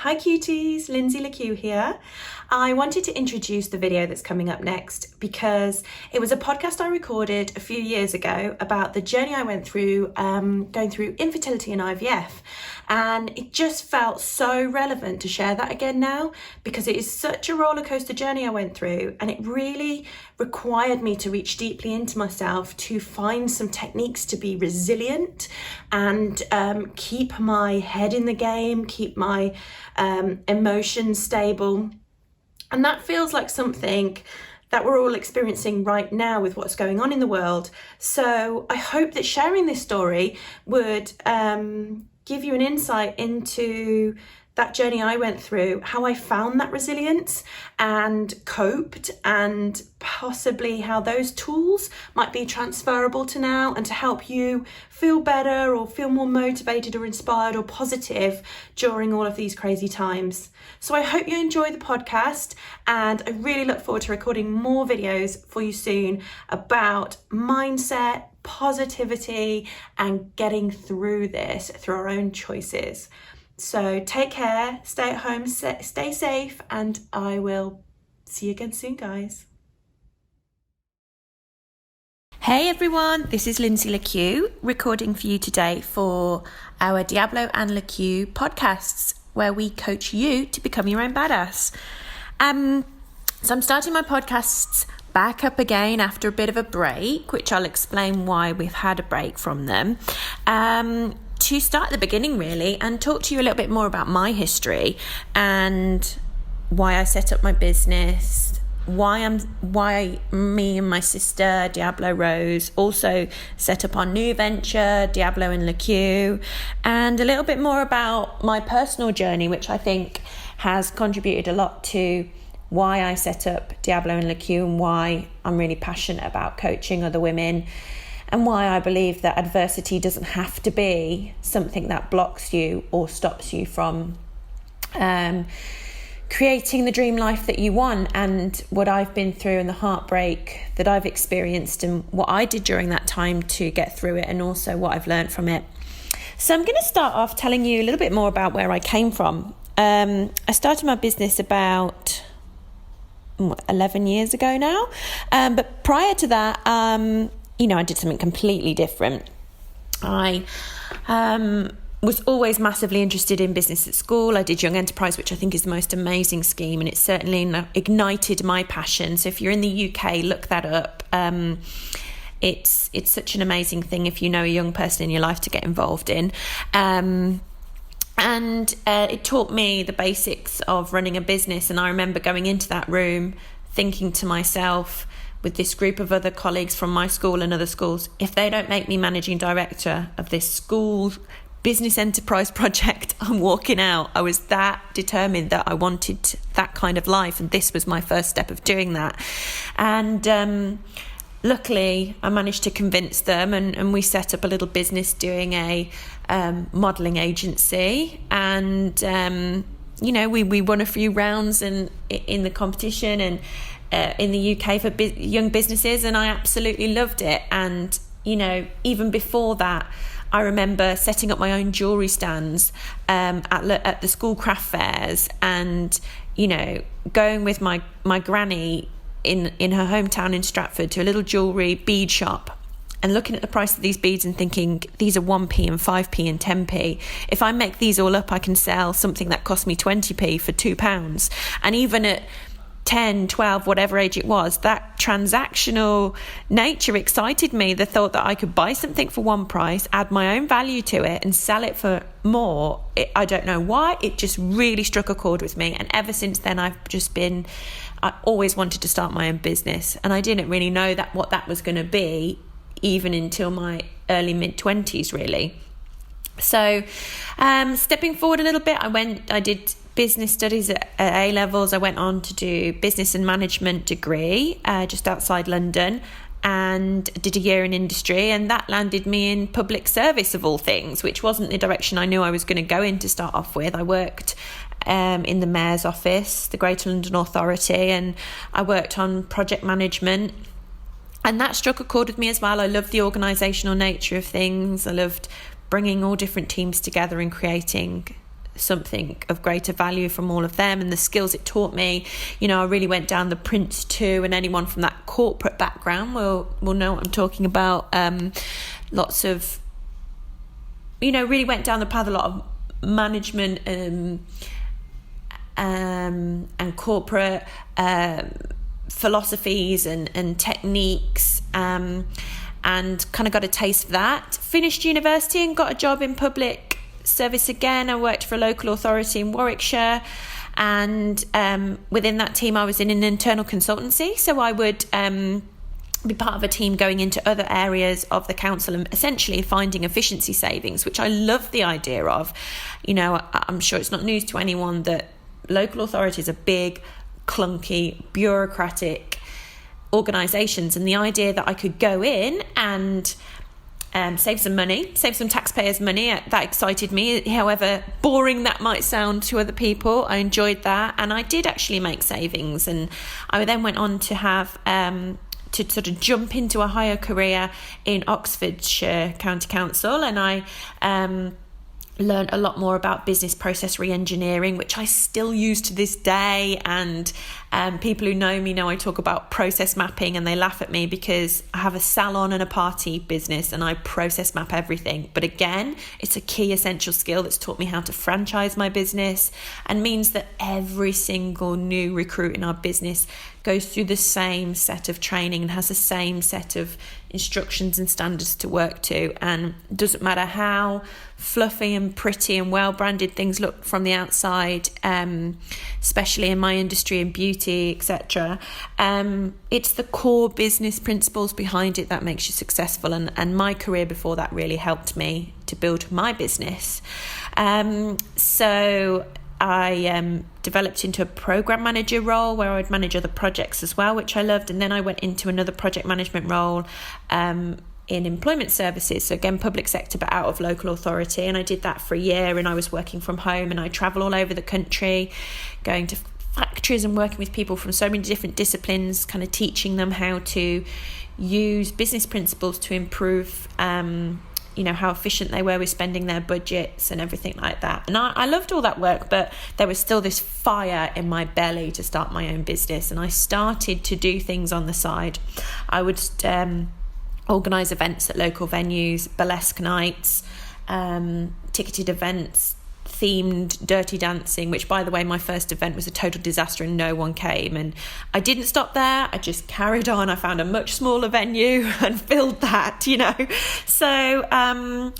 Hi cuties, Lynsey Lekeux here. I wanted to introduce the video that's coming up next because it was a podcast I recorded a few years ago about the journey I went through going through infertility and IVF, and it just felt so relevant to share that again now because it is such a roller coaster journey I went through, and it really required me to reach deeply into myself to find some techniques to be resilient and keep my head in the game, keep my emotions stable. And that feels like something that we're all experiencing right now with what's going on in the world. So I hope that sharing this story would give you an insight into that journey I went through, how I found that resilience and coped, and possibly how those tools might be transferable to now and to help you feel better or feel more motivated or inspired or positive during all of these crazy times. So I hope you enjoy the podcast, and I really look forward to recording more videos for you soon about mindset, positivity, and getting through this through our own choices. So take care, stay at home, stay safe, and I will see you again soon, guys. Hey everyone, this is Lynsey Lekeux recording for you today for our Diablo and Lekeux podcasts, where we coach you to become your own badass. So I'm starting my podcasts back up again after a bit of a break, which I'll explain why we've had a break from them. To start at the beginning really and talk to you a little bit more about my history and why I set up my business, why me and my sister Diablo Rose also set up our new venture Diablo and Lekeux, and a little bit more about my personal journey, which I think has contributed a lot to why I set up Diablo and Lekeux and why I'm really passionate about coaching other women, and why I believe that adversity doesn't have to be something that blocks you or stops you from creating the dream life that you want, and what I've been through and the heartbreak that I've experienced and what I did during that time to get through it, and also what I've learned from it. So I'm going to start off telling you a little bit more about where I came from. I started my business about 11 years ago now, but prior to that, I did something completely different. I was always massively interested in business at school. I did Young Enterprise, which I think is the most amazing scheme, and it certainly ignited my passion. So if you're in the UK, look that up. It's such an amazing thing if you know a young person in your life to get involved in. And it taught me the basics of running a business. And I remember going into that room thinking to myself, with this group of other colleagues from my school and other schools, if they don't make me managing director of this school business enterprise project, I'm walking out. I was that determined that I wanted that kind of life, and this was my first step of doing that. And luckily I managed to convince them, and we set up a little business doing a modelling agency, and we won a few rounds in the competition and in the UK for young businesses, and I absolutely loved it. And even before that, I remember setting up my own jewellery stands at the school craft fairs, and going with my granny in her hometown in Stratford to a little jewellery bead shop and looking at the price of these beads and thinking, these are 1p and 5p and 10p. If I make these all up, I can sell something that cost me 20p for £2. And even at 10, 12, whatever age it was, that transactional nature excited me. The thought that I could buy something for one price, add my own value to it, and sell it for more. I don't know why, it just really struck a chord with me. And ever since then, I always wanted to start my own business. And I didn't really know what that was going to be, even until my early mid-20s, really. So stepping forward a little bit, I did business studies at A-levels. I went on to do business and management degree just outside London, and did a year in industry, and that landed me in public service of all things, which wasn't the direction I knew I was going to go in to start off with. I worked in the Mayor's office, the Greater London Authority, and I worked on project management, and that struck a chord with me as well. I loved the organisational nature of things. I loved bringing all different teams together and creating something of greater value from all of them and the skills it taught me. I really went down the Prince 2, and anyone from that corporate background will know what I'm talking about. Lots of, really went down the path, a lot of management and corporate philosophies and techniques, and kind of got a taste of that. Finished university and got a job in public service again. I worked for a local authority in Warwickshire, and within that team I was in an internal consultancy, so I would be part of a team going into other areas of the council and essentially finding efficiency savings, which I love the idea of. I'm sure it's not news to anyone that local authorities are big, clunky, bureaucratic organisations, and the idea that I could go in and save some taxpayers' money, that excited me. However boring that might sound to other people, I enjoyed that, and I did actually make savings. And I then went on to have to sort of jump into a higher career in Oxfordshire County Council, and I learned a lot more about business process re-engineering, which I still use to this day. And people who know me know I talk about process mapping, and they laugh at me because I have a salon and a party business and I process map everything. But again, it's a key essential skill that's taught me how to franchise my business, and means that every single new recruit in our business goes through the same set of training and has the same set of instructions and standards to work to. And it doesn't matter how fluffy and pretty and well branded things look from the outside, especially in my industry in beauty, etc. It's the core business principles behind it that makes you successful, and my career before that really helped me to build my business. So I developed into a program manager role where I'd manage other projects as well, which I loved. And then I went into another project management role in employment services, so again public sector but out of local authority, and I did that for a year. And I was working from home, and I travel all over the country, going to factories and working with people from so many different disciplines, kind of teaching them how to use business principles to improve how efficient they were with spending their budgets and everything like that. And I loved all that work, but there was still this fire in my belly to start my own business, and I started to do things on the side. I would organise events at local venues, burlesque nights, ticketed events, themed dirty dancing, which, by the way, my first event was a total disaster and no one came. And I didn't stop there. I just carried on. I found a much smaller venue and filled that, So, and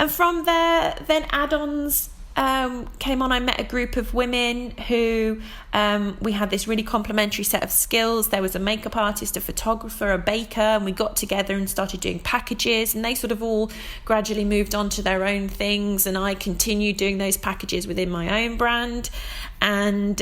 from there, then add-ons came on. I met a group of women who we had this really complementary set of skills. There was a makeup artist, a photographer, a baker, and we got together and started doing packages, and they sort of all gradually moved on to their own things, and I continued doing those packages within my own brand, and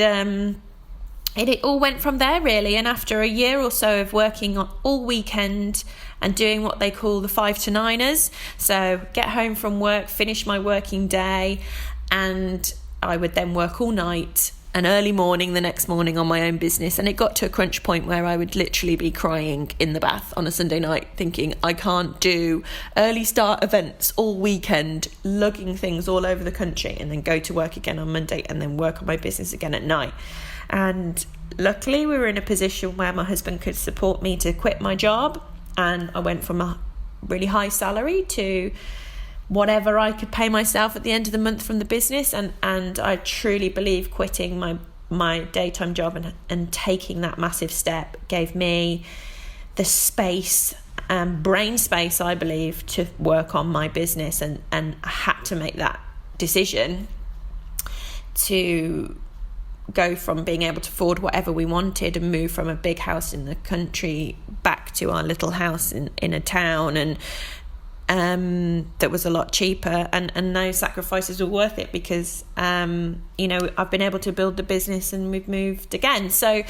it all went from there really. And after a year or so of working on all weekend and doing what they call the 5 to 9ers, so get home from work, finish my working day, and I would then work all night and early morning the next morning on my own business. And it got to a crunch point where I would literally be crying in the bath on a Sunday night, thinking I can't do early start events all weekend, lugging things all over the country, and then go to work again on Monday and then work on my business again at night. And luckily we were in a position where my husband could support me to quit my job, and I went from a really high salary to whatever I could pay myself at the end of the month from the business. And I truly believe quitting my daytime job and taking that massive step gave me the space and brain space, I believe, to work on my business. And I had to make that decision to go from being able to afford whatever we wanted and move from a big house in the country back to our little house in a town, and that was a lot cheaper, and those sacrifices were worth it because I've been able to build the business and we've moved again. So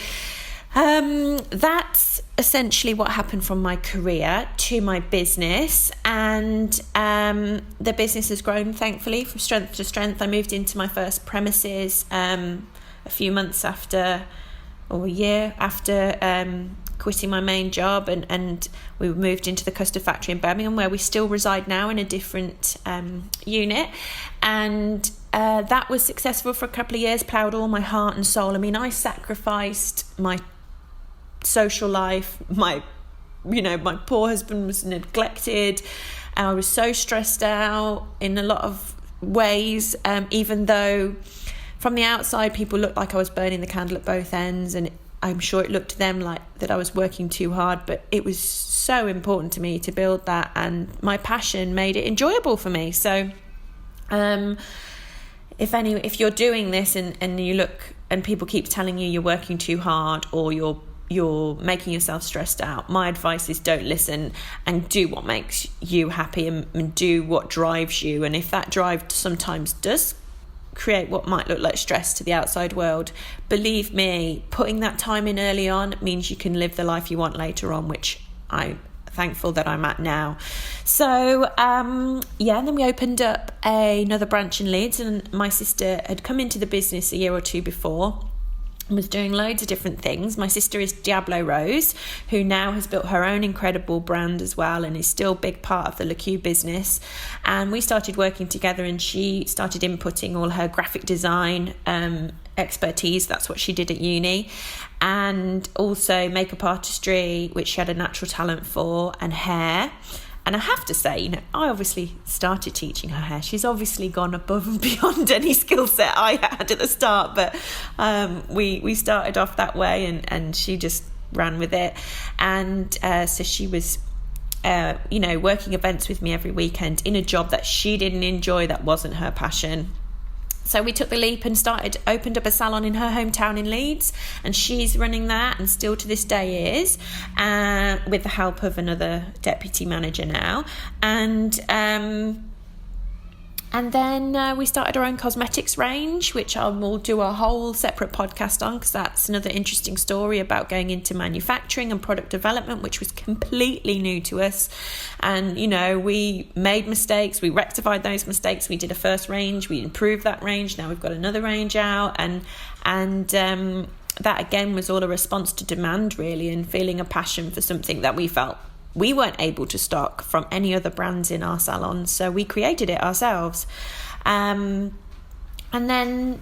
that's essentially what happened from my career to my business, and the business has grown thankfully from strength to strength. I moved into my first premises a few months after, or a year after quitting my main job, and we moved into the custard factory in Birmingham, where we still reside now in a different unit. And that was successful for a couple of years, ploughed all my heart and soul. I mean, I sacrificed my social life. My poor husband was neglected. I was so stressed out in a lot of ways, even though from the outside people looked like I was burning the candle at both ends, and I'm sure it looked to them like that I was working too hard, but it was so important to me to build that, and my passion made it enjoyable for me. So if you're doing this and you look and people keep telling you you're working too hard or you're making yourself stressed out, my advice is don't listen and do what makes you happy and do what drives you. And if that drive sometimes does create what might look like stress to the outside world, believe me, putting that time in early on means you can live the life you want later on, which I'm thankful that I'm at now. So and then we opened up another branch in Leeds, and my sister had come into the business a year or two before, was doing loads of different things. My sister is Diablo Rose, who now has built her own incredible brand as well and is still a big part of the Lekeux business. And we started working together, and she started inputting all her graphic design expertise. That's what she did at uni. And also makeup artistry, which she had a natural talent for, and hair. And I have to say, I obviously started teaching her hair. She's obviously gone above and beyond any skill set I had at the start. But we started off that way, and she just ran with it. And so she was, working events with me every weekend in a job that she didn't enjoy, that wasn't her passion. So we took the leap and opened up a salon in her hometown in Leeds, and she's running that, and still to this day is, with the help of another deputy manager now. And then we started our own cosmetics range, which I will do a whole separate podcast on, because that's another interesting story about going into manufacturing and product development, which was completely new to us. And, we made mistakes, we rectified those mistakes, we did a first range, we improved that range, now we've got another range out, and that again was all a response to demand, really, and feeling a passion for something that we felt we weren't able to stock from any other brands in our salon, so we created it ourselves. And then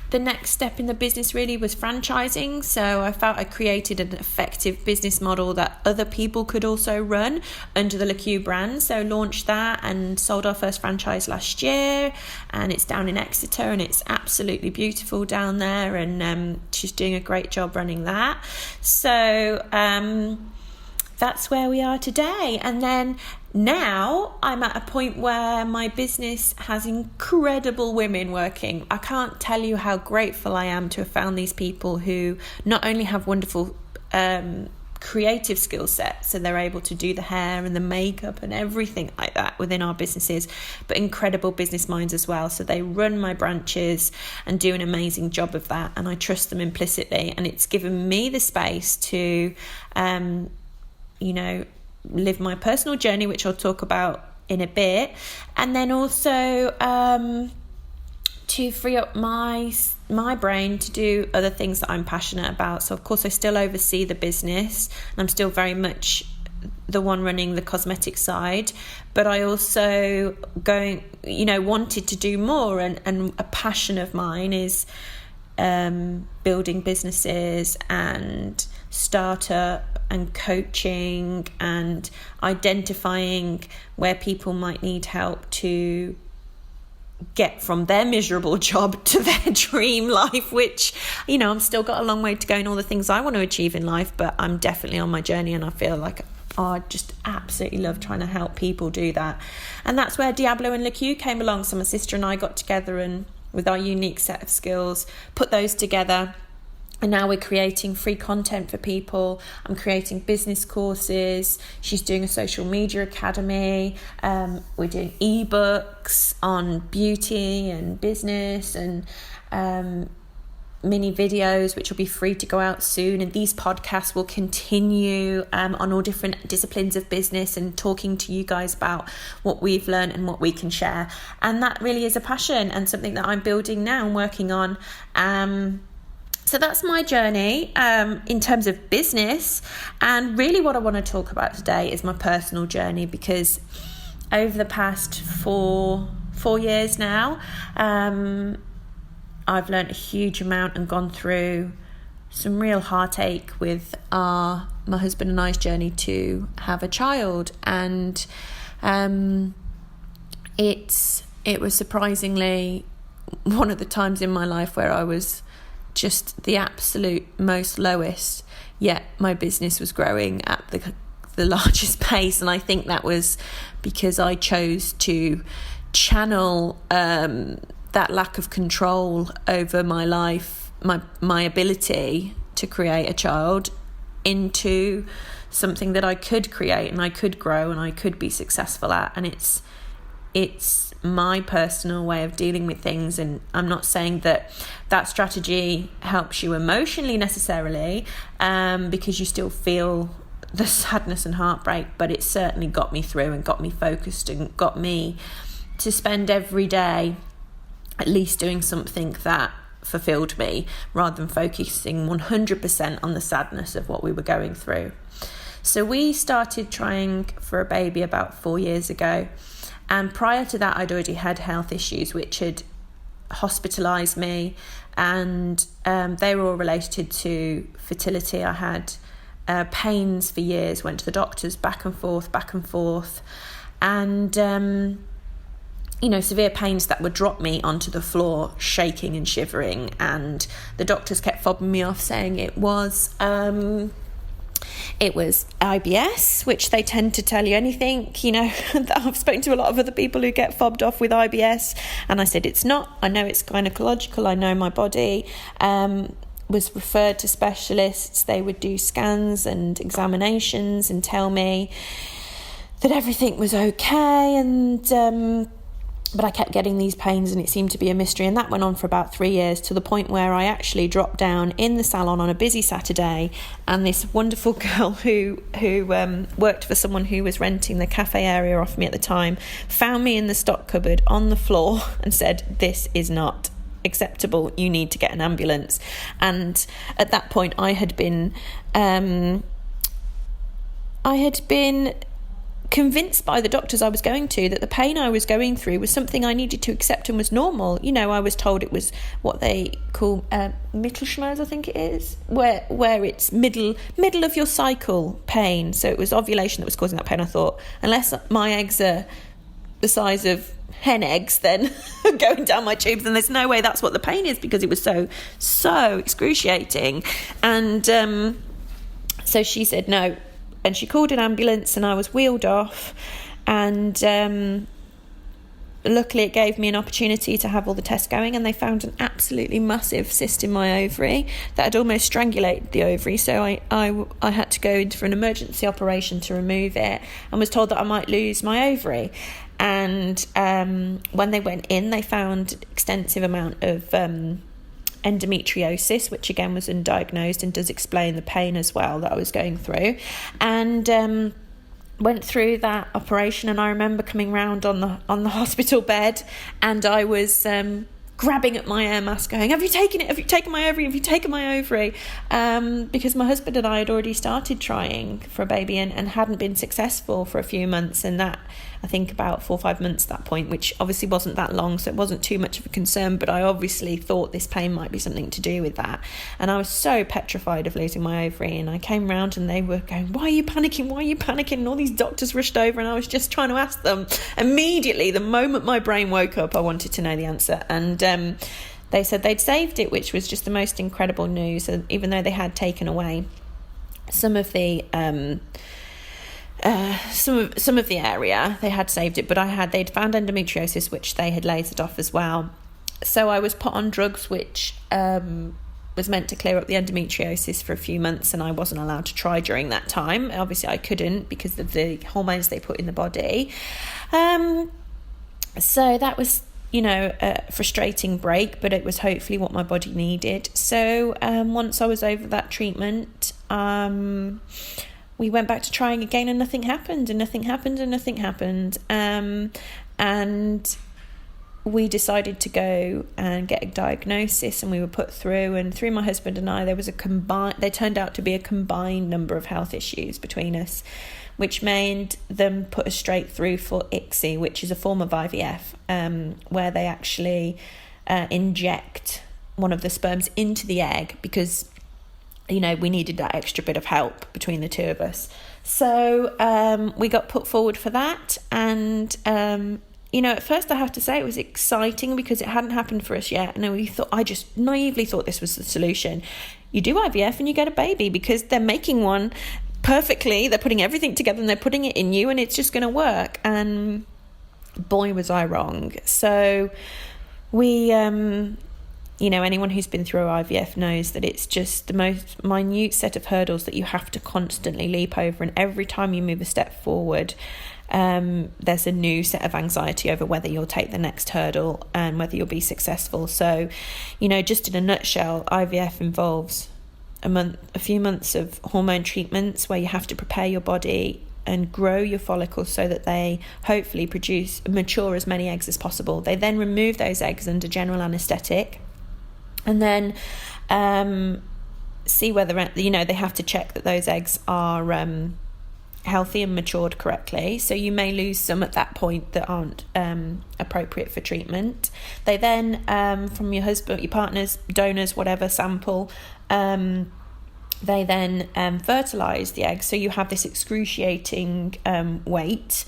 the next step in the business really was franchising. So I felt I created an effective business model that other people could also run under the Lekeux brand. So launched that and sold our first franchise last year, and it's down in Exeter, and it's absolutely beautiful down there, and she's doing a great job running that. So that's where we are today. And then now I'm at a point where my business has incredible women working. I can't tell you how grateful I am to have found these people who not only have wonderful creative skill sets, so they're able to do the hair and the makeup and everything like that within our businesses, but incredible business minds as well. So they run my branches and do an amazing job of that, and I trust them implicitly, and it's given me the space to live my personal journey, which I'll talk about in a bit, and then also to free up my brain to do other things that I'm passionate about. So of course I still oversee the business, and I'm still very much the one running the cosmetic side, but I also wanted to do more, and a passion of mine is building businesses and startup and coaching and identifying where people might need help to get from their miserable job to their dream life, which I'm still got a long way to go in all the things I want to achieve in life, but I'm definitely on my journey, and I feel like I just absolutely love trying to help people do that. And that's where Diablo and Lekeux came along. So my sister and I got together, and with our unique set of skills, put those together. And now we're creating free content for people. I'm creating business courses. She's doing a social media academy. We're doing ebooks on beauty and business, and mini videos which will be free to go out soon. And these podcasts will continue on all different disciplines of business, and talking to you guys about what we've learned and what we can share. And that really is a passion and something that I'm building now and working on. So that's my journey in terms of business. And really what I want to talk about today is my personal journey, because over the past 4 years now. I've learned a huge amount and gone through some real heartache with my husband and I's journey to have a child, and it was surprisingly one of the times in my life where I was just the absolute most lowest, yet my business was growing at the largest pace. And I think that was because I chose to channel that lack of control over my life, my ability to create a child, into something that I could create and I could grow and I could be successful at. And it's my personal way of dealing with things. And I'm not saying that strategy helps you emotionally necessarily, because you still feel the sadness and heartbreak, but it certainly got me through and got me focused and got me to spend every day at least doing something that fulfilled me, rather than focusing 100% on the sadness of what we were going through. So we started trying for a baby about 4 years ago, and prior to that I'd already had health issues which had hospitalised me, and they were all related to fertility. I had pains for years, went to the doctors back and forth, and severe pains that would drop me onto the floor shaking and shivering, and the doctors kept fobbing me off saying it was IBS, which they tend to tell you anything, I've spoken to a lot of other people who get fobbed off with IBS, and I said it's not. I know it's gynecological, I know my body. Was referred to specialists. They would do scans and examinations and tell me that everything was okay, and but I kept getting these pains and it seemed to be a mystery. And that went on for about 3 years, to the point where I actually dropped down in the salon on a busy Saturday, and this wonderful girl who worked for someone who was renting the cafe area off me at the time found me in the stock cupboard on the floor and said, "This is not acceptable, you need to get an ambulance." And at that point I had been convinced by the doctors I was going to that the pain I was going through was something I needed to accept and was normal. I was told it was what they call Mittelschmerz, I think it is, where it's middle of your cycle pain. So it was ovulation that was causing that pain. I thought, unless my eggs are the size of hen eggs then going down my tubes, and there's no way that's what the pain is, because it was so excruciating. And so she said no, and she called an ambulance, and I was wheeled off, and luckily it gave me an opportunity to have all the tests going, and they found an absolutely massive cyst in my ovary that had almost strangulated the ovary. So I had to go in for an emergency operation to remove it, and was told that I might lose my ovary. And when they went in, they found extensive amount of endometriosis, which again was undiagnosed and does explain the pain as well that I was going through. And went through that operation, and I remember coming round on the hospital bed, and I was grabbing at my air mask going, "Have you taken it? Have you taken my ovary? Have you taken my ovary?" Because my husband and I had already started trying for a baby and hadn't been successful for a few months, and that, I think, about 4 or 5 months at that point, which obviously wasn't that long, so it wasn't too much of a concern, but I obviously thought this pain might be something to do with that. And I was so petrified of losing my ovary, and I came round and they were going, "Why are you panicking? Why are you panicking?" And all these doctors rushed over, and I was just trying to ask them. Immediately, the moment my brain woke up, I wanted to know the answer. And they said they'd saved it, which was just the most incredible news. And even though they had taken away some of the some of the area, they had saved it, but they'd found endometriosis, which they had lasered off as well. So I was put on drugs which was meant to clear up the endometriosis for a few months, and I wasn't allowed to try during that time. Obviously I couldn't, because of the hormones they put in the body. So that was a frustrating break, but it was hopefully what my body needed. So once I was over that treatment, we went back to trying again, and nothing happened. And we decided to go and get a diagnosis, and we were put through. And through my husband and I, there turned out to be a combined number of health issues between us, which made them put us straight through for ICSI, which is a form of IVF, where they actually inject one of the sperms into the egg because, we needed that extra bit of help between the two of us. So we got put forward for that. And, at first I have to say it was exciting because it hadn't happened for us yet. And I just naively thought this was the solution. You do IVF and you get a baby because they're making one perfectly. They're putting everything together and they're putting it in you and it's just going to work. And boy, was I wrong. So we... anyone who's been through IVF knows that it's just the most minute set of hurdles that you have to constantly leap over. And every time you move a step forward, there's a new set of anxiety over whether you'll take the next hurdle and whether you'll be successful. So, just in a nutshell, IVF involves a few months of hormone treatments where you have to prepare your body and grow your follicles so that they hopefully mature as many eggs as possible. They then remove those eggs under general anaesthetic. And then see whether, they have to check that those eggs are healthy and matured correctly. So you may lose some at that point that aren't appropriate for treatment. They then, from your husband, your partner's, donors, whatever sample, they then fertilise the eggs. So you have this excruciating wait.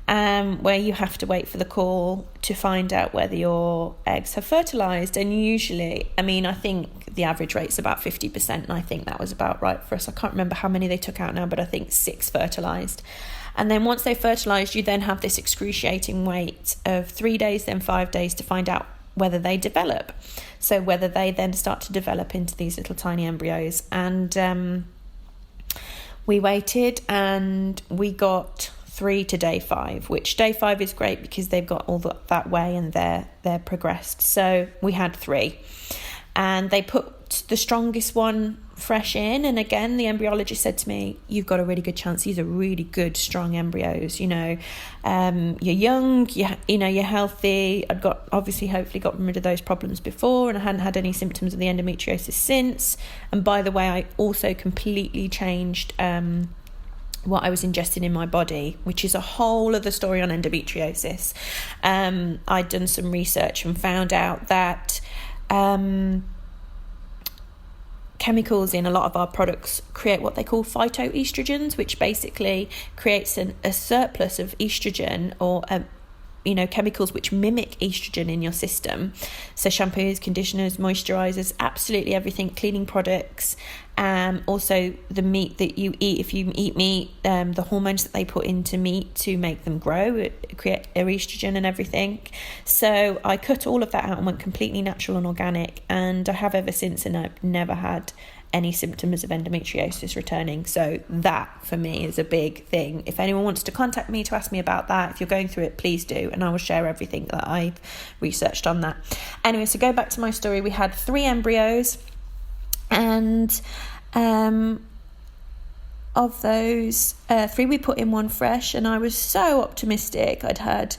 Where you have to wait for the call to find out whether your eggs have fertilised. And usually, I think the average rate's about 50%, and I think that was about right for us. I can't remember how many they took out now, but I think 6 fertilised. And then once they fertilised, you then have this excruciating wait of 3 days, then 5 days to find out whether they develop. So whether they then start to develop into these little tiny embryos. And we waited and we got 3 to day 5, which day 5 is great because they've got all that way and they're progressed. So we had 3 and they put the strongest one fresh in. And again, the embryologist said to me, you've got a really good chance. These are really good, strong embryos. You're young, you're healthy. I'd hopefully got rid of those problems before, and I hadn't had any symptoms of the endometriosis since. And by the way, I also completely changed what I was ingesting in my body, which is a whole other story on endometriosis. I'd done some research and found out that chemicals in a lot of our products create what they call phytoestrogens, which basically creates a surplus of estrogen or chemicals which mimic estrogen in your system. So shampoos, conditioners, moisturizers, absolutely everything, cleaning products. Also the meat that you eat, if you eat meat, the hormones that they put into meat to make them grow, create estrogen and everything. So I cut all of that out and went completely natural and organic, and I have ever since, and I've never had any symptoms of endometriosis returning. So that for me is a big thing. If anyone wants to contact me to ask me about that, if you're going through it, please do, and I will share everything that I've researched on that. Anyway, so go back to my story. We had 3 embryos, and of those 3 we put in 1 fresh, and I was so optimistic. I'd had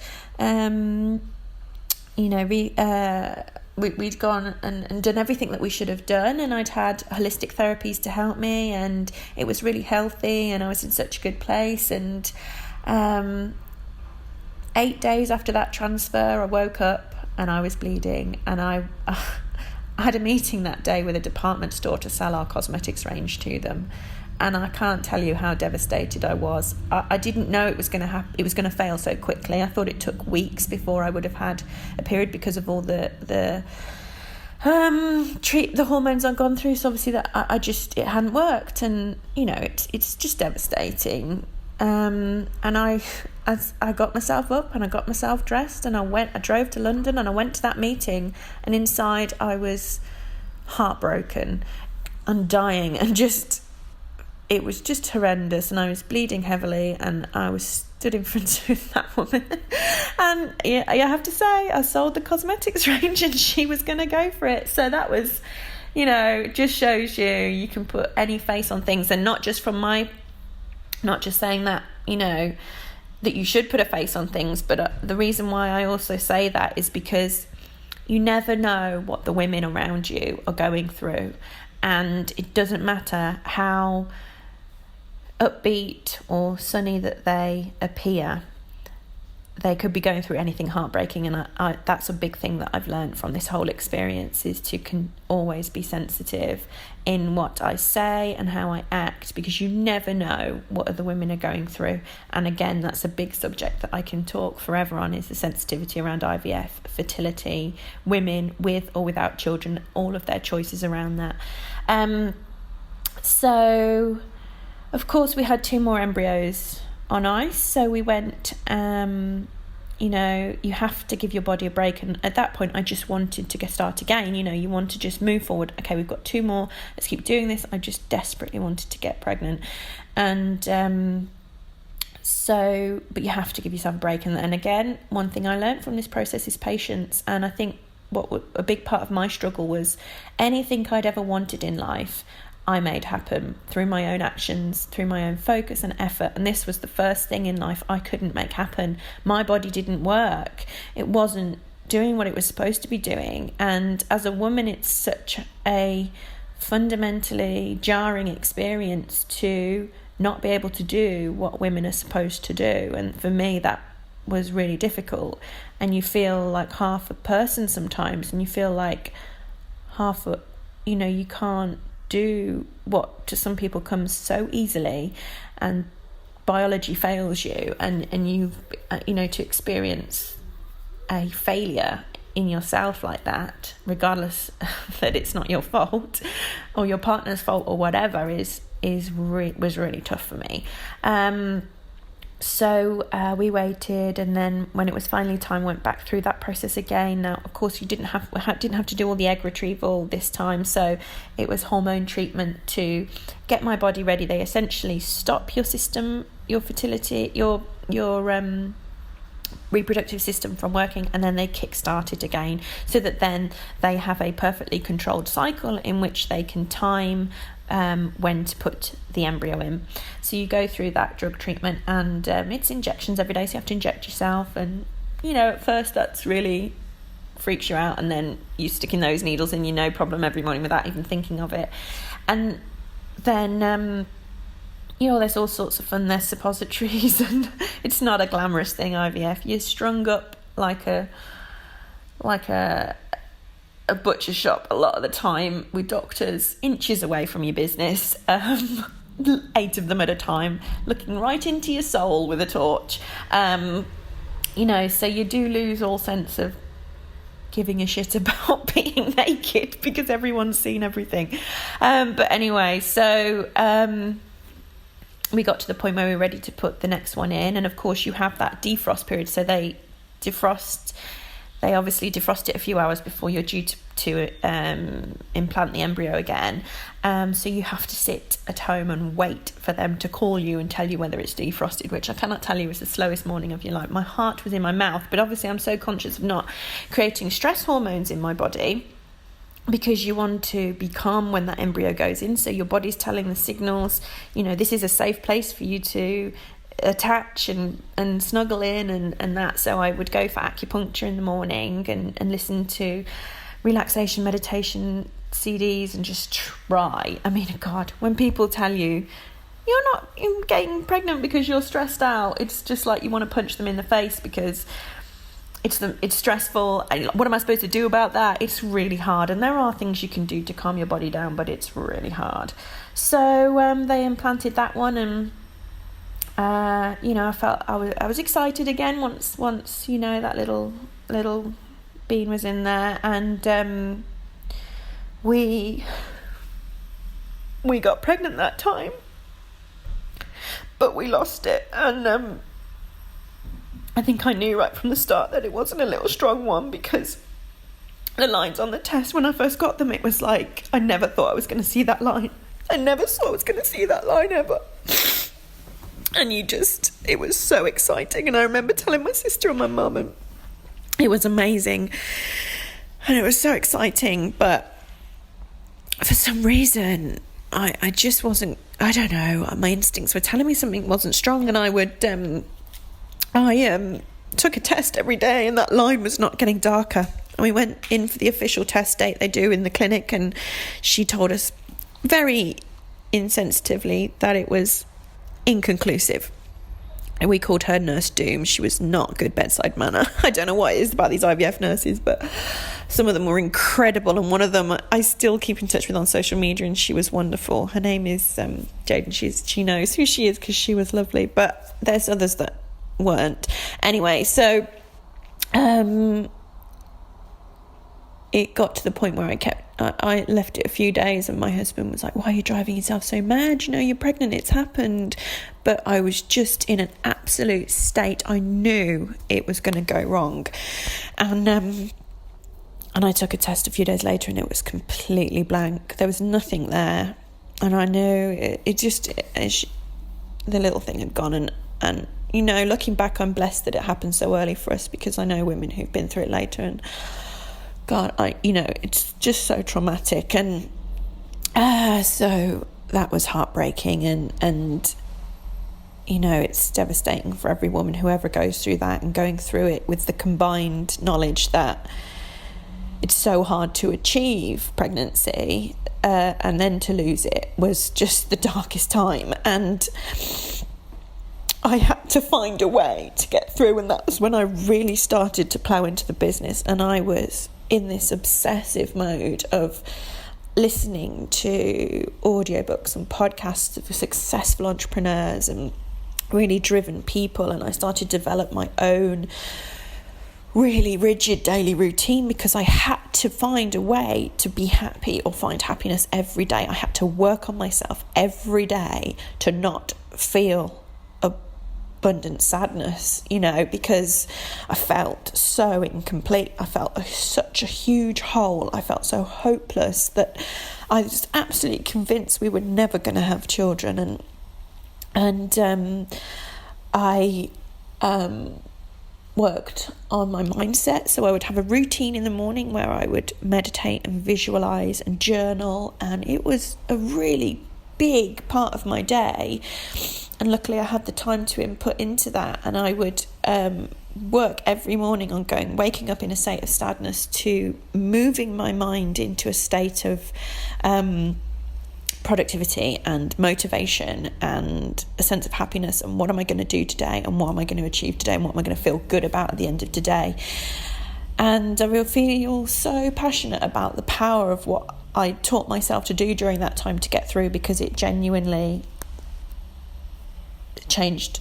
we'd gone and done everything that we should have done, and I'd had holistic therapies to help me, and it was really healthy, and I was in such a good place. And 8 days after that transfer, I woke up and I was bleeding, and I had a meeting that day with a department store to sell our cosmetics range to them, and I can't tell you how devastated I was. I didn't know it was going to fail so quickly. I thought it took weeks before I would have had a period because of all the hormones I'd gone through. So obviously that it hadn't worked, and it's just devastating. And I got myself up and I got myself dressed, and I drove to London, and I went to that meeting, and inside I was heartbroken and dying, and it was just horrendous, and I was bleeding heavily, and I was stood in front of that woman, and I have to say, I sold the cosmetics range and she was going to go for it. So that was, just shows you can put any face on things, and not just saying that, that you should put a face on things, but the reason why I also say that is because you never know what the women around you are going through, and it doesn't matter how upbeat or sunny that they appear, they could be going through anything heartbreaking. And I that's a big thing that I've learned from this whole experience, is to always be sensitive in what I say and how I act, because you never know what other women are going through. And again, that's a big subject that I can talk forever on, is the sensitivity around IVF, fertility, women with or without children, all of their choices around that. So of course we had 2 more embryos on ice, so we went, you have to give your body a break, and at that point I just wanted to start again. You want to just move forward. Okay, we've got 2 more, let's keep doing this. I just desperately wanted to get pregnant, and but you have to give yourself a break. And again, one thing I learned from this process is patience. And I think a big part of my struggle was anything I'd ever wanted in life, I made happen through my own actions, through my own focus and effort. And this was the first thing in life I couldn't make happen. My body didn't work. It wasn't doing what it was supposed to be doing. And as a woman, it's such a fundamentally jarring experience to not be able to do what women are supposed to do. And for me, that was really difficult. And you feel like half a person sometimes, and you feel like you can't do what to some people comes so easily, and biology fails you, and you to experience a failure in yourself like that, regardless that it's not your fault or your partner's fault or whatever, was really tough for me. So we waited, and then when it was finally time, went back through that process again. Now, of course, you didn't have to do all the egg retrieval this time, so it was hormone treatment to get my body ready. They essentially stop your system, your fertility, your reproductive system from working, and then they kickstart it again, so that then they have a perfectly controlled cycle in which they can time when to put the embryo in. So you go through that drug treatment, and it's injections every day, so you have to inject yourself. And at first that's really freaks you out, and then you sticking those needles in, no problem, every morning without even thinking of it. And then there's all sorts of fun. There's suppositories, and it's not a glamorous thing, IVF. You're strung up like a butcher shop a lot of the time, with doctors inches away from your business, 8 of them at a time, looking right into your soul with a torch. So you do lose all sense of giving a shit about being naked, because everyone's seen everything. But anyway, so we got to the point where we were ready to put the next one in, and of course you have that defrost period. So they obviously defrost it a few hours before you're due to implant the embryo again. So you have to sit at home and wait for them to call you and tell you whether it's defrosted, which I cannot tell you was the slowest morning of your life. My heart was in my mouth, but obviously I'm so conscious of not creating stress hormones in my body, because you want to be calm when that embryo goes in. So your body's telling the signals, this is a safe place for you to attach and snuggle in and that. So I would go for acupuncture in the morning and listen to relaxation meditation CDs and just try. I mean, God, when people tell you you're not getting pregnant because you're stressed out, it's just like you want to punch them in the face, because it's stressful. What am I supposed to do about that? It's really hard, and there are things you can do to calm your body down, but it's really hard. So they implanted that one, and I felt I was excited again once that little bean was in there, and we got pregnant that time, but we lost it. And I think I knew right from the start that it wasn't a little strong one, because the lines on the test, when I first got them, it was like I never thought I was going to see that line. I never thought I was going to see that line ever. And it was so exciting. And I remember telling my sister and my mum, and it was amazing. And it was so exciting. But for some reason, I just wasn't, I don't know, my instincts were telling me something wasn't strong. And I took a test every day, and that line was not getting darker. And we went in for the official test date they do in the clinic, and she told us very insensitively that it was inconclusive. And we called her Nurse Doom. She was not good bedside manner. I don't know what it is about these IVF nurses, but some of them were incredible. And one of them I still keep in touch with on social media, and she was wonderful. Her name is Jade, and she knows who she is because she was lovely. But there's others that weren't. Anyway, so it got to the point where I left it a few days, and my husband was like, why are you driving yourself so mad? You know, you're pregnant, it's happened. But I was just in an absolute state. I knew it was going to go wrong. And I took a test a few days later, and it was completely blank. There was nothing there. And I knew the little thing had gone. And you know, looking back, I'm blessed that it happened so early for us, because I know women who've been through it later, and God, it's just so traumatic. And so that was heartbreaking, and you know, it's devastating for every woman who ever goes through that, and going through it with the combined knowledge that it's so hard to achieve pregnancy, and then to lose it was just the darkest time. And I had to find a way to get through, and that was when I really started to plough into the business. And I was in this obsessive mode of listening to audiobooks and podcasts of successful entrepreneurs and really driven people, and I started to develop my own really rigid daily routine, because I had to find a way to be happy or find happiness every day. I had to work on myself every day to not feel abundant sadness, you know, because I felt so incomplete. I felt such a huge hole. I felt so hopeless that I was absolutely convinced we were never going to have children. And I worked on my mindset. So I would have a routine in the morning where I would meditate and visualize and journal, and it was a really big part of my day. And luckily I had the time to input into that, and I would work every morning on waking up in a state of sadness to moving my mind into a state of productivity and motivation and a sense of happiness, and what am I going to do today, and what am I going to achieve today, and what am I going to feel good about at the end of today. And I will feel so passionate about the power of what I taught myself to do during that time to get through, because it genuinely changed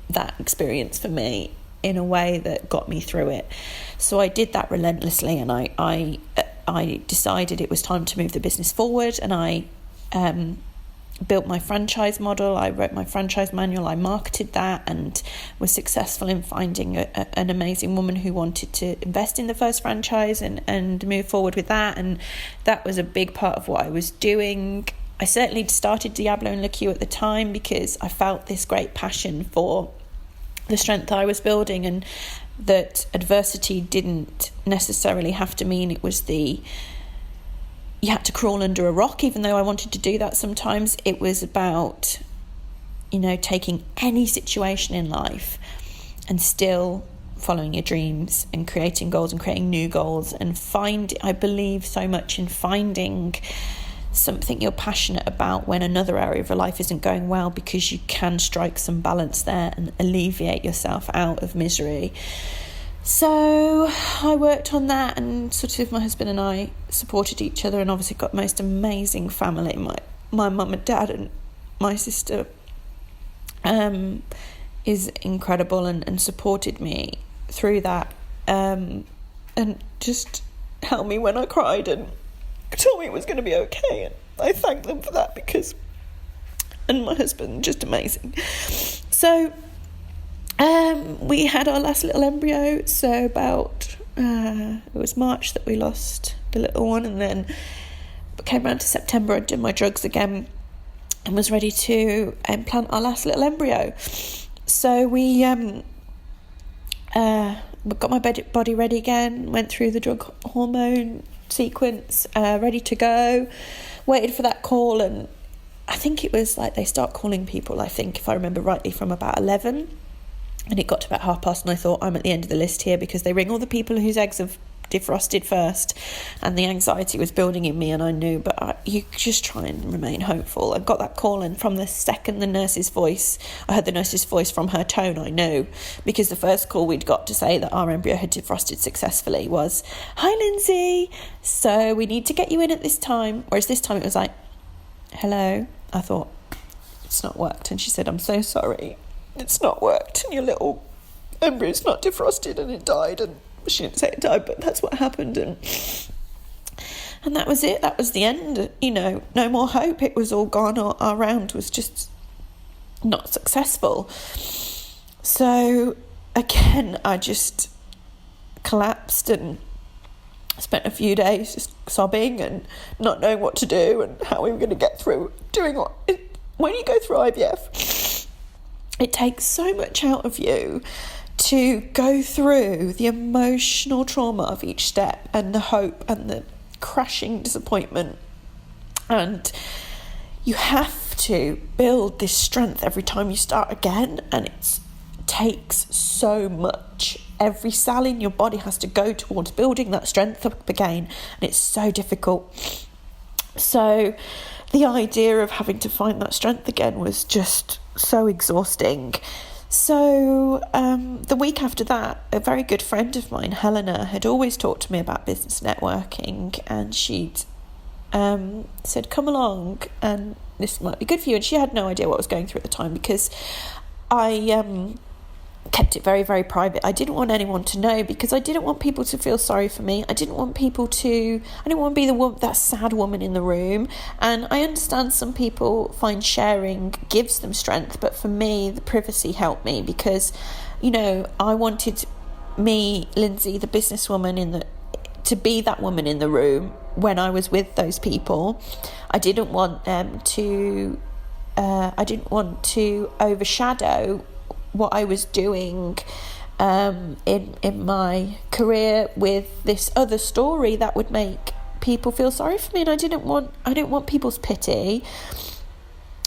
that experience for me in a way that got me through it. So I did that relentlessly, and I decided it was time to move the business forward, and I built my franchise model. I wrote my franchise manual. I marketed that, and was successful in finding an amazing woman who wanted to invest in the first franchise and move forward with that. And that was a big part of what I was doing. I certainly started Diablo and Lekeux at the time because I felt this great passion for the strength I was building, and that adversity didn't necessarily have to mean it was you had to crawl under a rock, even though I wanted to do that sometimes. It was about, you know, taking any situation in life and still following your dreams and creating goals and creating new goals, and I believe so much in finding something you're passionate about when another area of your life isn't going well, because you can strike some balance there and alleviate yourself out of misery. So I worked on that, and sort of my husband and I supported each other, and obviously got most amazing family. My mum and dad and my sister is incredible, and supported me through that, and just helped me when I cried, and told me it was going to be okay. And I thank them for that, and my husband, just amazing. So we had our last little embryo. So about it was March that we lost the little one, and then it came around to September. I'd done my drugs again and was ready to implant our last little embryo. So we got my body ready again, went through the drug hormone sequence, ready to go, waited for that call. And I think it was like they start calling people, I think, if I remember rightly, from about 11, and it got to about 9:30, and I thought, I'm at the end of the list here, because they ring all the people whose eggs have defrosted first, and the anxiety was building in me, and I knew, but you just try and remain hopeful. I got that call, and from the second I heard the nurse's voice, from her tone, I knew, because the first call we'd got to say that our embryo had defrosted successfully was, "Hi Lynsey, so we need to get you in at this time," whereas this time it was like, "Hello." I thought, it's not worked, and she said, "I'm so sorry, it's not worked, and your little embryo's not defrosted, and it died," and she didn't say it died, but that's what happened, and that was it. That was the end. No more hope. It was all gone. Our round was just not successful. So again, I just collapsed and spent a few days just sobbing and not knowing what to do and how we were going to get through doing when you go through IVF, it takes so much out of you to go through the emotional trauma of each step and the hope and the crashing disappointment, and you have to build this strength every time you start again, and it takes so much. Every cell in your body has to go towards building that strength up again, and it's so difficult. So the idea of having to find that strength again was just so exhausting. So the week after that, a very good friend of mine, Helena, had always talked to me about business networking, and she'd said, "Come along, and this might be good for you." And she had no idea what I was going through at the time, because I kept it very, very private. I didn't want anyone to know, because I didn't want people to feel sorry for me. I didn't want to be that sad woman in the room. And I understand some people find sharing gives them strength, but for me, the privacy helped me, because, I wanted me, Lynsey, the businesswoman to be that woman in the room when I was with those people. I didn't want them to overshadow what I was doing in my career with this other story that would make people feel sorry for me. And I didn't want people's pity,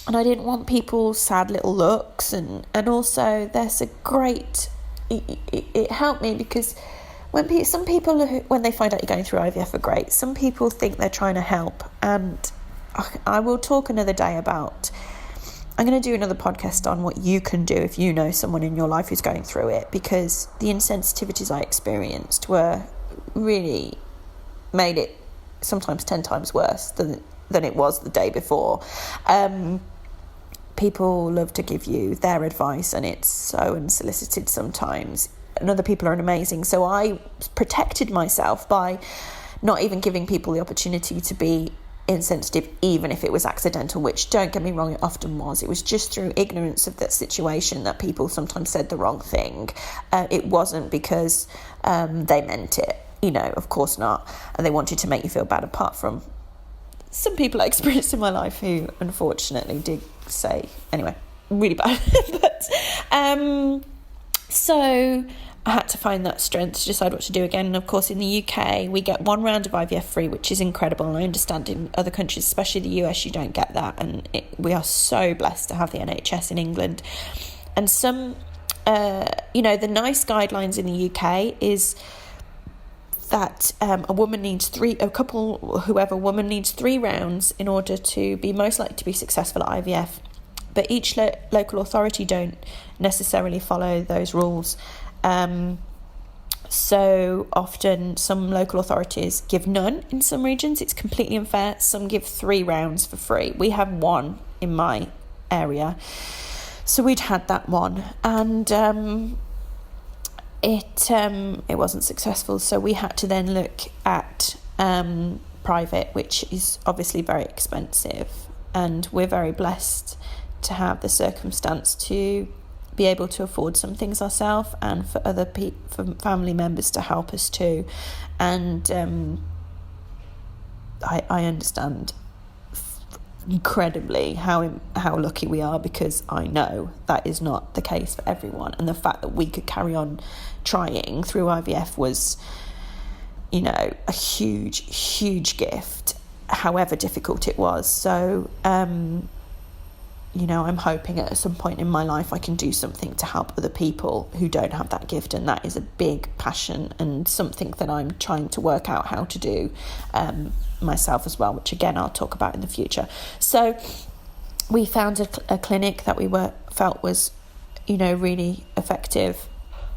and I didn't want people's sad little looks, and also there's a great it helped me, because some people when they find out you're going through IVF are great. Some people think they're trying to help, and I will talk another day about. I'm going to do another podcast on what you can do if you know someone in your life who's going through it, because the insensitivities I experienced were really made it sometimes 10 times worse than it was the day before. People love to give you their advice, and it's so unsolicited sometimes, and other people are amazing. So I protected myself by not even giving people the opportunity to be insensitive, even if it was accidental, which, don't get me wrong, it often was. It was just through ignorance of that situation that people sometimes said the wrong thing. It wasn't because they meant it, of course not, and they wanted to make you feel bad, apart from some people I experienced in my life who unfortunately did say, anyway, really bad. But so I had to find that strength to decide what to do again. And of course, in the UK, we get one round of IVF free, which is incredible. And I understand in other countries, especially the US, you don't get that. And we are so blessed to have the NHS in England. And some, the nice guidelines in the UK is that woman needs 3 rounds in order to be most likely to be successful at IVF. But each local authority don't necessarily follow those rules. So often some local authorities give none in some regions. It's completely unfair. Some give 3 rounds for free. We have 1 in my area. So we'd had that one, and it wasn't successful. So we had to then look at private, which is obviously very expensive. And we're very blessed to have the circumstance to be able to afford some things ourselves, and for other for family members to help us too. And I understand incredibly how lucky we are, because I know that is not the case for everyone. And the fact that we could carry on trying through IVF was, a huge, huge gift, however difficult it was. So you know, I'm hoping at some point in my life I can do something to help other people who don't have that gift, and that is a big passion and something that I'm trying to work out how to do myself as well, which again I'll talk about in the future. So we found a clinic that we felt was, you know, really effective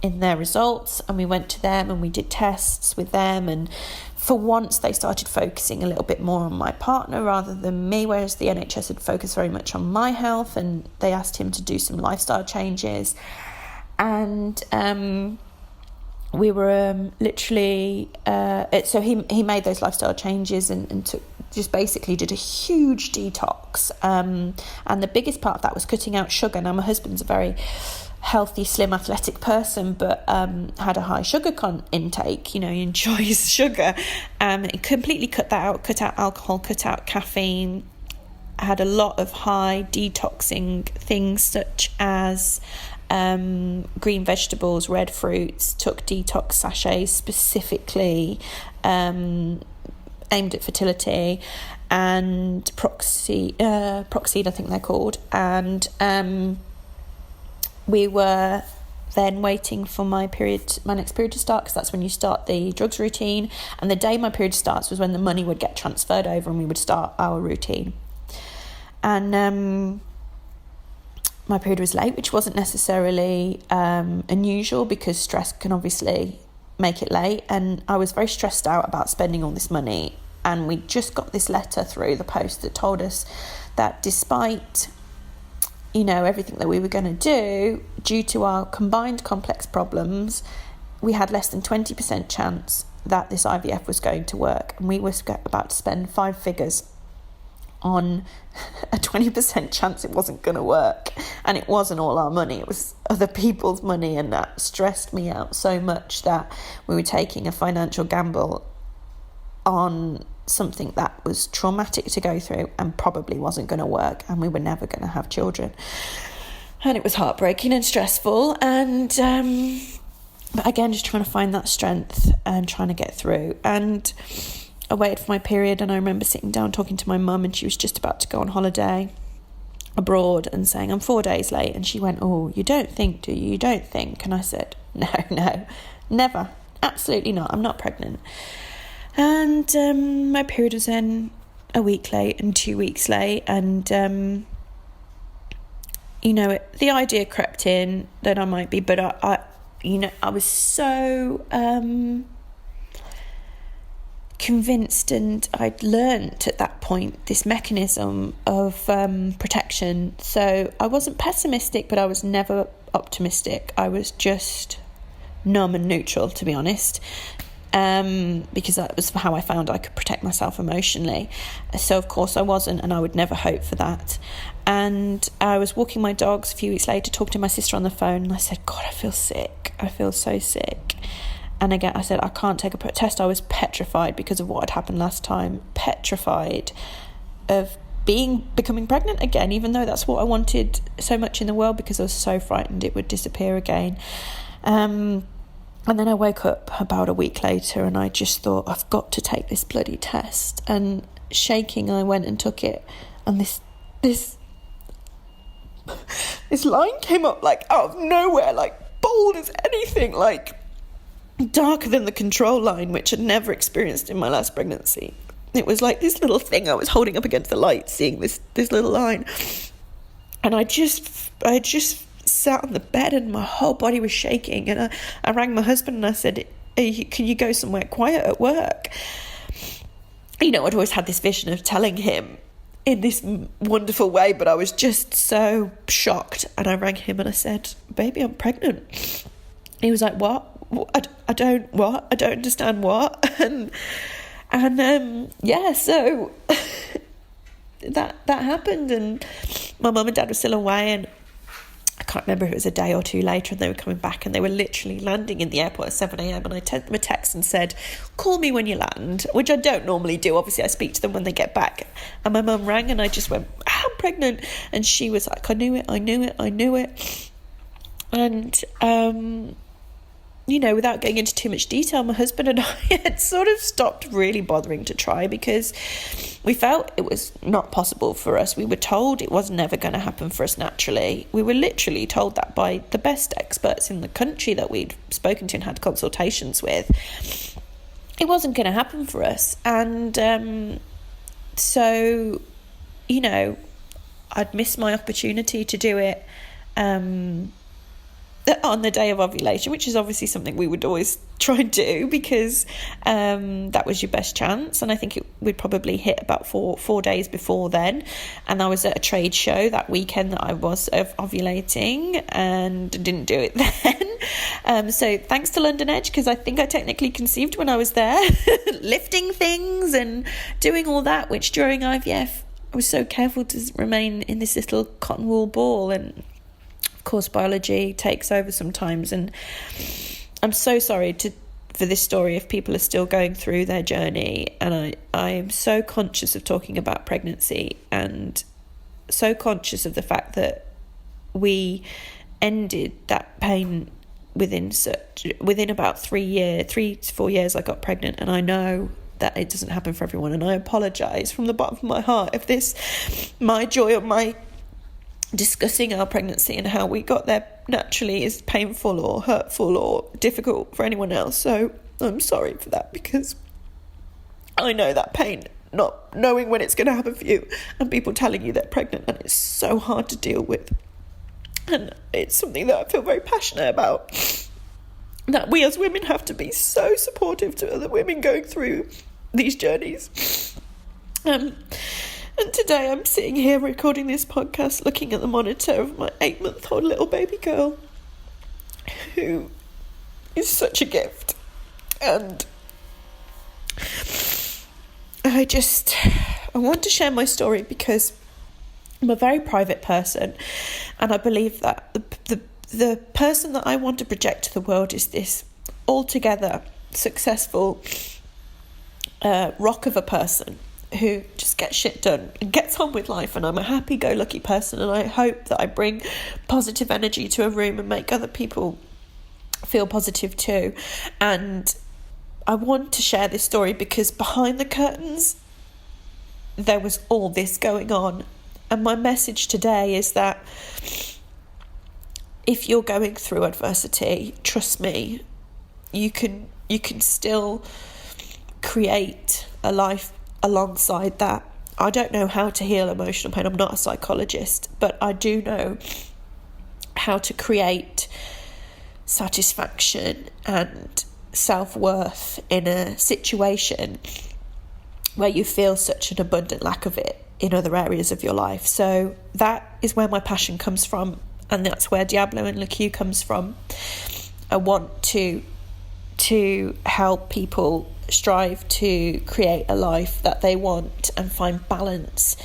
in their results, and we went to them and we did tests with them, and for once they started focusing a little bit more on my partner rather than me, whereas the NHS had focused very much on my health, and they asked him to do some lifestyle changes. And we were literally so he made those lifestyle changes and took, just basically did a huge detox, and the biggest part of that was cutting out sugar. Now my husband's a very healthy, slim, athletic person, but had a high sugar intake. You know, he enjoys sugar. He completely cut that out, cut out alcohol, cut out caffeine, had a lot of high detoxing things such as green vegetables, red fruits, took detox sachets specifically aimed at fertility, and Proxseed, I think they're called, and we were then waiting for my next period to start, because that's when you start the drugs routine, and the day my period starts was when the money would get transferred over and we would start our routine. And my period was late, which wasn't necessarily unusual, because stress can obviously make it late, and I was very stressed out about spending all this money. And we just got this letter through the post that told us that despite, you know, everything that we were going to do, due to our combined complex problems, we had less than 20% chance that this IVF was going to work, and we were about to spend 5 figures on a 20% chance it wasn't going to work. And it wasn't all our money, it was other people's money, and that stressed me out so much that we were taking a financial gamble on something that was traumatic to go through and probably wasn't going to work, and we were never going to have children. And it was heartbreaking and stressful, and but again, just trying to find that strength and trying to get through. And I waited for my period, and I remember sitting down talking to my mum, and she was just about to go on holiday abroad and saying, I'm 4 days late. And she went, oh, you don't think, do you? You don't think? And I said, no, never, absolutely not, I'm not pregnant. And my period was then a week late and 2 weeks late, and you know, the idea crept in that I might be, but I you know, I was so convinced, and I'd learnt at that point this mechanism of protection. So I wasn't pessimistic, but I was never optimistic. I was just numb and neutral, to be honest, because that was how I found I could protect myself emotionally. So of course I wasn't, and I would never hope for that. And I was walking my dogs a few weeks later, talking to my sister on the phone, and I said, God, I feel sick, I feel so sick. And again, I said, I can't take a test. I was petrified because of what had happened last time, petrified of becoming pregnant again, even though that's what I wanted so much in the world, because I was so frightened it would disappear again. And then I woke up about a week later, and I just thought, I've got to take this bloody test. And shaking, I went and took it, and this line came up like out of nowhere, like bold as anything, like darker than the control line, which I'd never experienced in my last pregnancy. It was like this little thing I was holding up against the light, seeing this little line, and I just sat on the bed, and my whole body was shaking. And I rang my husband, and I said, can you go somewhere quiet at work? You know, I'd always had this vision of telling him in this wonderful way, but I was just so shocked. And I rang him and I said, baby, I'm pregnant. He was like, what? I don't understand what. And yeah, so that happened, and my mum and dad were still away, and I can't remember if it was a day or two later, and they were coming back, and they were literally landing in the airport at 7 a.m. and I sent them a text and said, call me when you land, which I don't normally do. Obviously I speak to them when they get back. And my mum rang, and I just went, I'm pregnant. And she was like, I knew it. And without going into too much detail, my husband and I had sort of stopped really bothering to try because we felt it was not possible for us. We were told it was never going to happen for us naturally. We were literally told that by the best experts in the country that we'd spoken to and had consultations with. It wasn't going to happen for us. And so, I'd missed my opportunity to do it on the day of ovulation, which is obviously something we would always try and do because that was your best chance. And I think we'd probably hit about four days before then. And I was at a trade show that weekend that I was ovulating and didn't do it then. So thanks to London Edge, because I think I technically conceived when I was there, lifting things and doing all that, which during IVF I was so careful to remain in this little cotton wool ball, and course biology takes over sometimes. And I'm so sorry for this story if people are still going through their journey, and I am so conscious of talking about pregnancy and so conscious of the fact that we ended that pain within about 3 to 4 years. I got pregnant, and I know that it doesn't happen for everyone, and I apologize from the bottom of my heart if my joy or my discussing our pregnancy and how we got there naturally is painful or hurtful or difficult for anyone else. So I'm sorry for that, because I know that pain, not knowing when it's going to happen for you and people telling you they're pregnant, and it's so hard to deal with. And it's something that I feel very passionate about, that we as women have to be so supportive to other women going through these journeys. And today I'm sitting here recording this podcast looking at the monitor of my 8-month-old little baby girl, who is such a gift. And I want to share my story because I'm a very private person, and I believe that the person that I want to project to the world is this altogether successful rock of a person who just gets shit done and gets on with life. And I'm a happy-go-lucky person, and I hope that I bring positive energy to a room and make other people feel positive too. And I want to share this story because behind the curtains there was all this going on. And my message today is that if you're going through adversity, trust me, you can still create a life alongside that. I don't know how to heal emotional pain. I'm not a psychologist, but I do know how to create satisfaction and self-worth in a situation where you feel such an abundant lack of it in other areas of your life. So that is where my passion comes from, and that's where Diablo and Lekeux comes from. I want to help people strive to create a life that they want and find balance.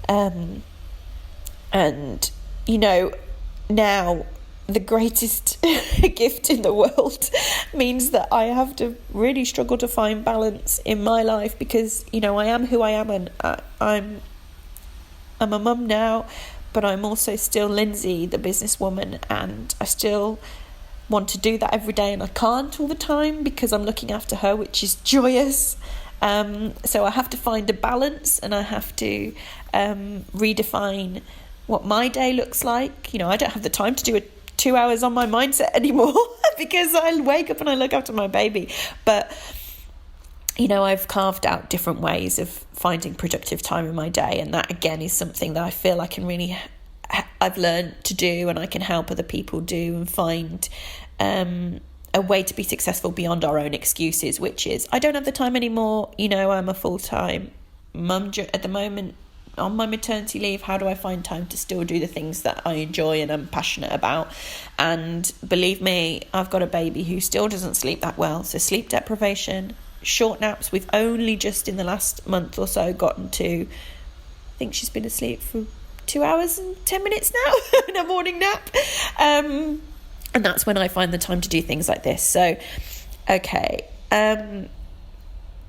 And now the greatest gift in the world means that I have to really struggle to find balance in my life, because I am who I am, and I'm a mum now, but I'm also still Lynsey, the businesswoman, and I still want to do that every day, and I can't all the time because I'm looking after her, which is joyous. So I have to find a balance, and I have to redefine what my day looks like. I don't have the time to do 2 hours on my mindset anymore because I wake up and I look after my baby. But I've carved out different ways of finding productive time in my day, and that again is something that I feel I've learned to do, and I can help other people do, and find a way to be successful beyond our own excuses, which is I don't have the time anymore. I'm a full-time mum at the moment on my maternity leave. How do I find time to still do the things that I enjoy and I'm passionate about? And believe me, I've got a baby who still doesn't sleep that well, so sleep deprivation, short naps. We've only just in the last month or so gotten to, I think she's been asleep for 2 hours and 10 minutes now in a morning nap, and that's when I find the time to do things like this. So I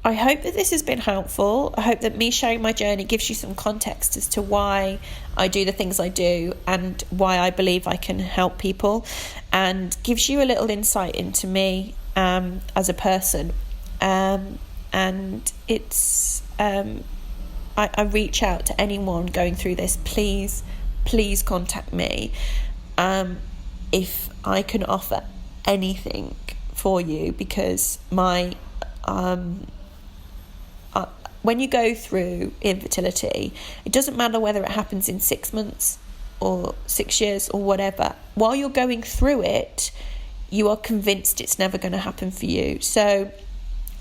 I hope that this has been helpful. I hope that me sharing my journey gives you some context as to why I do the things I do and why I believe I can help people, and gives you a little insight into me as a person. And it's I reach out to anyone going through this. Please contact me if I can offer anything for you, because my when you go through infertility, it doesn't matter whether it happens in 6 months or 6 years or whatever. While you're going through it, you are convinced it's never going to happen for you. So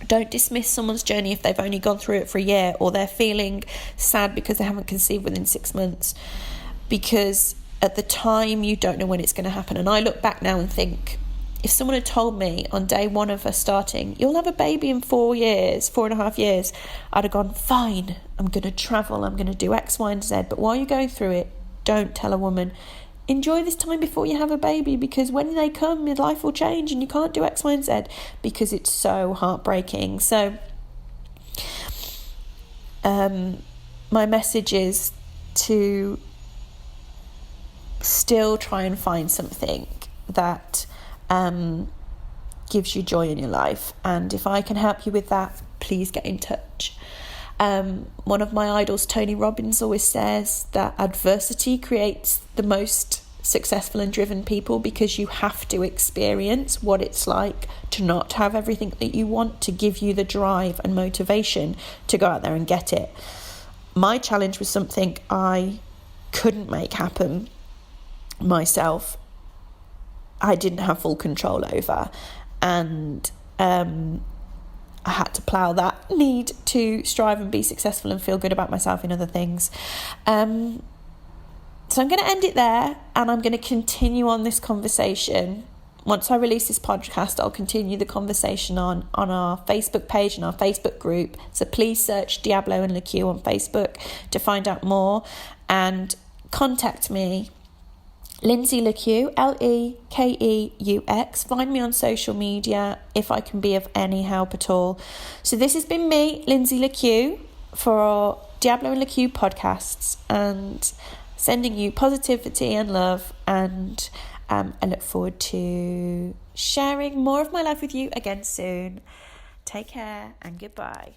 don't dismiss someone's journey if they've only gone through it for a year, or they're feeling sad because they haven't conceived within 6 months, because at the time you don't know when it's going to happen. And I look back now and think, if someone had told me on day one of us starting, you'll have a baby in 4.5 years, I'd have gone, fine, I'm going to travel, I'm going to do X, Y, and Z. But while you're going through it, don't tell a woman, enjoy this time before you have a baby, because when they come, your life will change and you can't do X, Y, and Z, because it's so heartbreaking. So my message is to still try and find something that gives you joy in your life, and if I can help you with that, please get in touch. One of my idols, Tony Robbins, always says that adversity creates the most successful and driven people, because you have to experience what it's like to not have everything that you want to give you the drive and motivation to go out there and get it. My challenge was something I couldn't make happen myself. I didn't have full control over, and I had to plough that need to strive and be successful and feel good about myself in other things. So I'm going to end it there, and I'm going to continue on this conversation. Once I release this podcast, I'll continue the conversation on our Facebook page and our Facebook group. So please search Diablo and Lekeux on Facebook to find out more, and contact me, Lynsey Lekeux, Lekeux. Find me on social media if I can be of any help at all. So this has been me, Lynsey Lekeux, for Diablo and Lekeux podcasts, and sending you positivity and love, and I look forward to sharing more of my life with you again soon. Take care and goodbye.